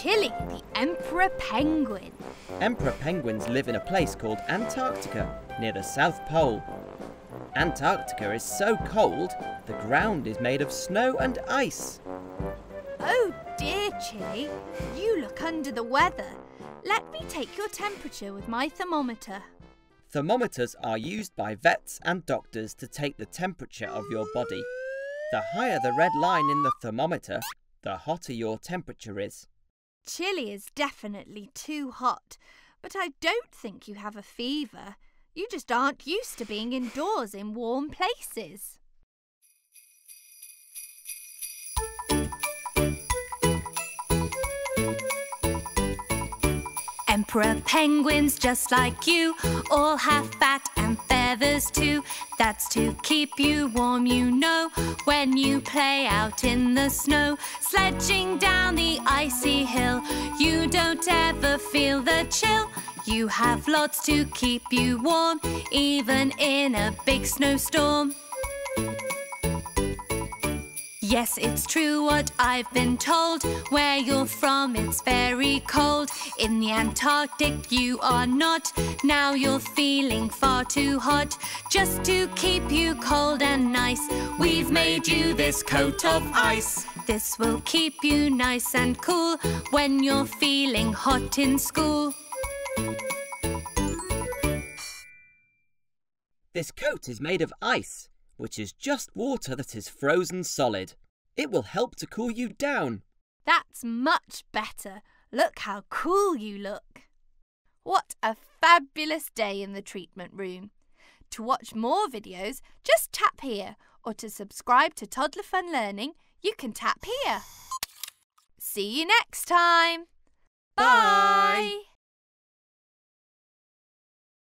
Chile, the emperor penguin. Emperor penguins live in a place called Antarctica, near the South Pole. Antarctica is so cold, the ground is made of snow and ice. Oh dear, Chile, you look under the weather. Let me take your temperature with my thermometer. Thermometers are used by vets and doctors to take the temperature of your body. The higher the red line in the thermometer, the hotter your temperature is. Chile is definitely too hot, but I don't think you have a fever. You just aren't used to being indoors in warm places. Emperor penguins just like you all have fat and feathers too. That's to keep you warm, you know, when you play out in the snow. Sledging down the icy hill, you don't ever feel the chill. You have lots to keep you warm, even in a big snowstorm. Yes, it's true what I've been told. Where you're from, it's very cold. In the Antarctic, you are not. Now you're feeling far too hot. Just to keep you cold and nice, we've made you this coat of ice. This will keep you nice and cool when you're feeling hot in school. This coat is made of ice, which is just water that is frozen solid. It will help to cool you down. That's much better. Look how cool you look. What a fabulous day in the treatment room. To watch more videos, just tap here, or to subscribe to Toddler Fun Learning, you can tap here. See you next time. Bye!